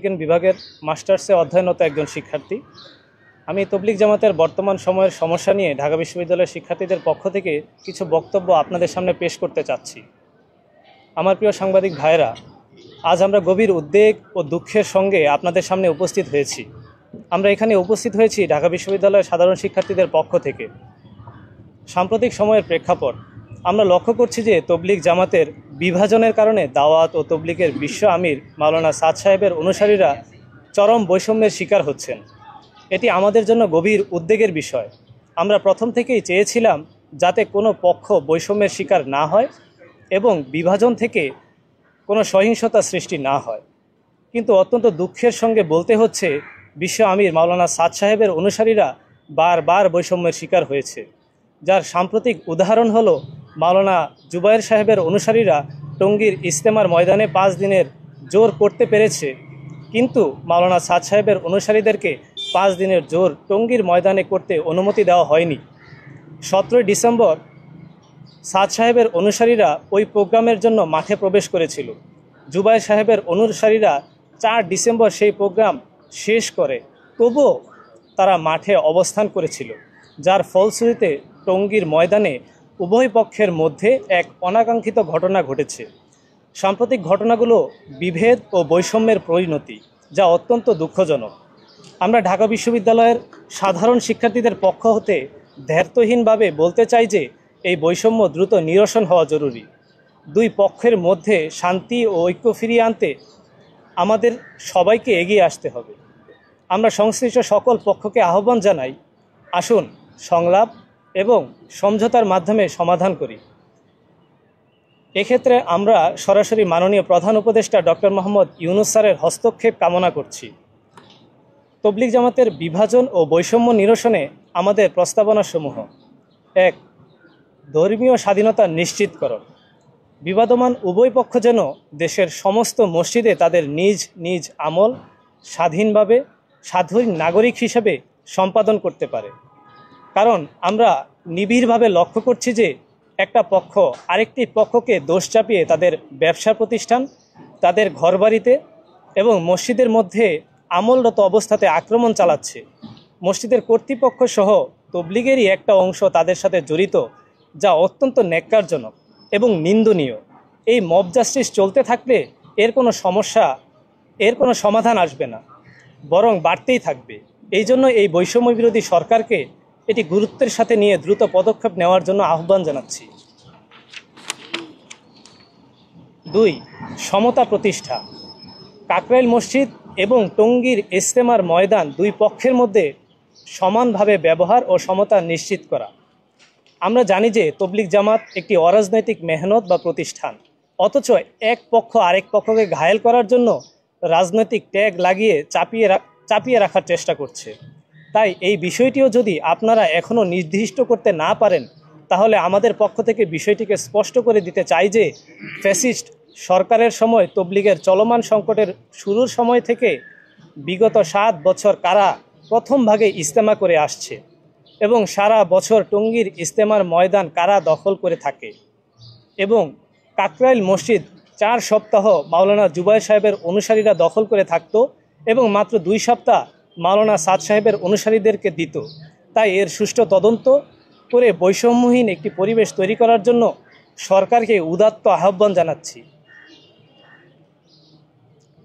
বিজ্ঞান বিভাগের মাস্টার্সে অধ্যয়নরত একজন শিক্ষার্থী। আমি তবলিগ জামাতের বর্তমান সময়ের সমস্যা নিয়ে ঢাকা বিশ্ববিদ্যালয়ের শিক্ষার্থীদের পক্ষ থেকে কিছু বক্তব্য আপনাদের সামনে পেশ করতে চাচ্ছি। আমার প্রিয় সাংবাদিক ভাইরা, আজ আমরা গভীর উদ্বেগ ও দুঃখের সঙ্গে আপনাদের সামনে উপস্থিত হয়েছি। আমরা এখানে উপস্থিত হয়েছি ঢাকা বিশ্ববিদ্যালয়ের সাধারণ শিক্ষার্থীদের পক্ষ থেকে। সাম্প্রতিক সময়ের প্রেক্ষাপট আমরা লক্ষ্য করছি যে তবলিগ জামাতের বিভাজনের কারণে দাওয়াত ও তবলিগের বিশ্ব আমির মাওলানা সাদ সাহেবের অনুসারীরা চরম বৈষম্যের শিকার হচ্ছেন। এটি আমাদের জন্য গভীর উদ্বেগের বিষয়। আমরা প্রথম থেকেই চেয়েছিলাম যাতে কোনো পক্ষ বৈষম্যের শিকার না হয় এবং বিভাজন থেকে কোনো সহিংসতা সৃষ্টি না হয়, কিন্তু অত্যন্ত দুঃখের সঙ্গে বলতে হচ্ছে বিশ্ব আমির মাওলানা সাদ সাহেবের অনুসারীরা বারবার বৈষম্যের শিকার হয়েছে। যার সাম্প্রতিক উদাহরণ হলো মাওলানা জুবায়ের সাহেবের অনুসারীরা টঙ্গীর ইজতেমার ময়দানে 5 দিনের জোর করতে পেরেছে, কিন্তু মাওলানা সাদ সাহেবের অনুসারীদেরকে 5 দিনের জোর টঙ্গীর ময়দানে করতে অনুমতি দেওয়া হয়নি। 17 ডিসেম্বর সাদ সাহেবের অনুসারীরা ওই প্রোগ্রামের জন্য মাঠে প্রবেশ করেছিল। জুবায়ের সাহেবের অনুসারীরা 4 ডিসেম্বর সেই প্রোগ্রাম শেষ করে তবুও তারা মাঠে অবস্থান করেছিল, যার ফলশ্রুতিতে টঙ্গীর ময়দানে উভয় পক্ষের মধ্যে এক অনাকাঙ্ক্ষিত ঘটনা ঘটেছে। সাম্প্রতিক ঘটনাগুলো বিভেদ ও বৈষম্যের পরিণতি, যা অত্যন্ত দুঃখজনক। আমরা ঢাকা বিশ্ববিদ্যালয়ের সাধারণ শিক্ষার্থীদের পক্ষ হতে দ্ব্যর্থহীনভাবে বলতে চাই যে এই বৈষম্য দ্রুত নিরসন হওয়া জরুরি। দুই পক্ষের মধ্যে শান্তি ও ঐক্য ফিরিয়ে আনতে আমাদের সবাইকে এগিয়ে আসতে হবে। আমরা সংশ্লিষ্ট সকল পক্ষকে আহ্বান জানাই, আসুন সংলাপ এবং সমঝোতার মাধ্যমে সমাধান করি। এক্ষেত্রে আমরা সরাসরি মাননীয় প্রধান উপদেষ্টা ডক্টর মোহাম্মদ ইউনূস স্যারের হস্তক্ষেপ কামনা করছি। তবলিগ জামাতের বিভাজন ও বৈষম্য নিরসনে আমাদের প্রস্তাবনাসমূহ: 1. ধর্মীয় স্বাধীনতা নিশ্চিতকরণ। বিবাদমান উভয় পক্ষ যেন দেশের সমস্ত মসজিদে তাদের নিজ নিজ আমল স্বাধীনভাবে স্বাধীন নাগরিক হিসেবে সম্পাদন করতে পারে। কারণ আমরা নিবিড়ভাবে লক্ষ্য করছি যে একটা পক্ষ আরেকটি পক্ষকে দোষ চাপিয়ে তাদের ব্যবসা প্রতিষ্ঠান, তাদের ঘরবাড়িতে এবং মসজিদের মধ্যে আমলরত অবস্থাতে আক্রমণ চালাচ্ছে। মসজিদের কর্তৃপক্ষ সহ তবলিগেরই একটা অংশ তাদের সাথে জড়িত, যা অত্যন্ত ন্যাক্কারজনক এবং নিন্দনীয়। এই মব জাস্টিস চলতে থাকলে এর কোনো সমাধান আসবে না, বরং বাড়তেই থাকবে। এই জন্য এই বৈষম্য বিরোধী সরকারকে এটি গুরুত্বের সাথে নিয়ে দ্রুত পদক্ষেপ নেওয়ার জন্য আহ্বান জানাচ্ছি। 2. সমতা প্রতিষ্ঠা। কাকরাইল মসজিদ এবং টঙ্গীর ইজতেমার ময়দান দুই পক্ষের মধ্যে সমানভাবে ব্যবহার ও সমতা নিশ্চিত করা। আমরা জানি যে তবলিগ জামাত একটি অরাজনৈতিক মেহনত বা প্রতিষ্ঠান, অথচ এক পক্ষ আরেক পক্ষকে ঘায়েল করার জন্য রাজনৈতিক ট্যাগ লাগিয়ে চাপিয়ে রাখার চেষ্টা করছে। তাই এই বিষয়টিও যদি আপনারা এখনও নির্দিষ্ট করতে না পারেন, তাহলে আমাদের পক্ষ থেকে বিষয়টিকে স্পষ্ট করে দিতে চাই যে ফ্যাসিস্ট সরকারের সময় তবলিগের চলমান সংকটের শুরুর সময় থেকে বিগত 7 বছর কারা প্রথম ভাগে ইজতেমা করে আসছে এবং সারা বছর টঙ্গীর ইজতেমার ময়দান কারা দখল করে থাকে, এবং কাকরাইল মসজিদ 4 সপ্তাহ মাওলানা জুবায়ের সাহেবের অনুসারীরা দখল করে থাকতো এবং মাত্র 2 সপ্তাহ মাওলানা সাদ সাহেবের অনুসারীদেরকে দিত। তাই এর সুষ্ঠু তদন্ত করে বৈষম্যহীন একটি পরিবেশ তৈরি করার জন্য সরকারকে উদাত্ত আহ্বান জানাচ্ছি।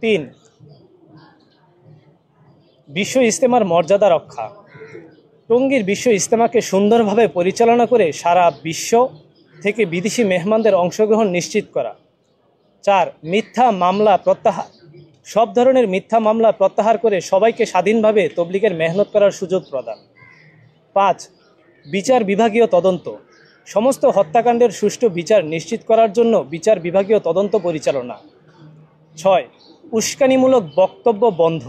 3. বিশ্ব ইজতেমার মর্যাদা রক্ষা। টঙ্গীর বিশ্ব ইজতেমাকে সুন্দরভাবে পরিচালনা করে সারা বিশ্ব থেকে বিদেশি মেহমানদের অংশগ্রহণ নিশ্চিত করা। 4. মিথ্যা মামলা প্রত্যাহার। সব ধরনের মিথ্যা মামলা প্রত্যাহার করে সবাইকে স্বাধীনভাবে তবলিগের মেহনত করার সুযোগ প্রদান। 5. বিচার বিভাগীয় তদন্ত। সমস্ত হত্যাকাণ্ডের সুষ্ঠু বিচার নিশ্চিত করার জন্য বিচার বিভাগীয় তদন্ত পরিচালনা। 6. উস্কানিমূলক বক্তব্য বন্ধ।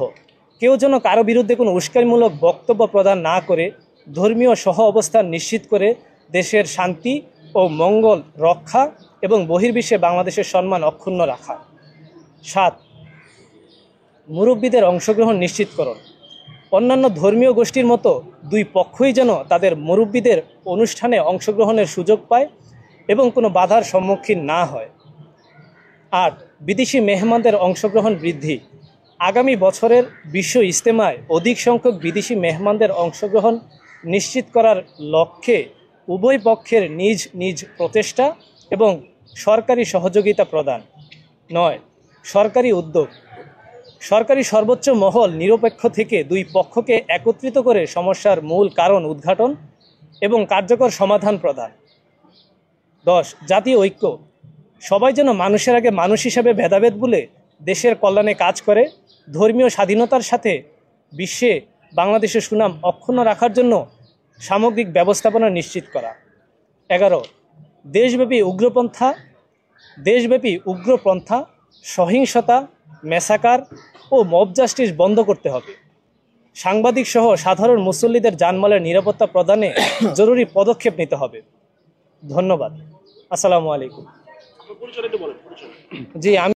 কেউ যেন কারো বিরুদ্ধে কোনো উস্কানিমূলক বক্তব্য প্রদান না করে ধর্মীয় সহ অবস্থান নিশ্চিত করে দেশের শান্তি ও মঙ্গল রক্ষা এবং বহির্বিশ্বে বাংলাদেশের সম্মান অক্ষুণ্ণ রাখা। 7. মুরব্বীদের অংশগ্রহণ নিশ্চিতকরণ। অন্যান্য ধর্মীয় গোষ্ঠীর মতো দুই পক্ষই যেন তাদের মুরব্বীদের অনুষ্ঠানে অংশগ্রহণের সুযোগ পায় এবং কোনো বাধার সম্মুখীন না হয়। 8. বিদেশি মেহমানদের অংশগ্রহণ বৃদ্ধি। আগামী বছরের বিশ্ব ইজতেমায় অধিক সংখ্যক বিদেশি মেহমানদের অংশগ্রহণ নিশ্চিত করার লক্ষ্যে উভয় পক্ষের নিজ নিজ প্রচেষ্টা এবং সরকারি সহযোগিতা প্রদান। 9. সরকারি উদ্যোগ। সরকারি সর্বোচ্চ মহল নিরপেক্ষ থেকে দুই পক্ষকে একত্রিত করে সমস্যার মূল কারণ উদ্ঘাটন এবং কার্যকর সমাধান প্রদান। 10. জাতীয় ঐক্য। সবাই যেন মানুষের আগে মানুষ হিসাবে ভেদাভেদ ভুলে দেশের কল্যাণে কাজ করে ধর্মীয় স্বাধীনতার সাথে বিশ্বে বাংলাদেশের সুনাম অক্ষুণ্ণ রাখার জন্য সামগ্রিক ব্যবস্থাপনা নিশ্চিত করা। 11. দেশব্যাপী উগ্রপন্থা, সহিংসতা, মেসাকার ও মব জাস্টিস বন্ধ করতে হবে। সাংবাদিক সহ সাধারণ মুসল্লিদের জানমালের নিরাপত্তা প্রদানে জরুরি পদক্ষেপ নিতে হবে। ধন্যবাদ। আসসালামু আলাইকুম। জি, আমি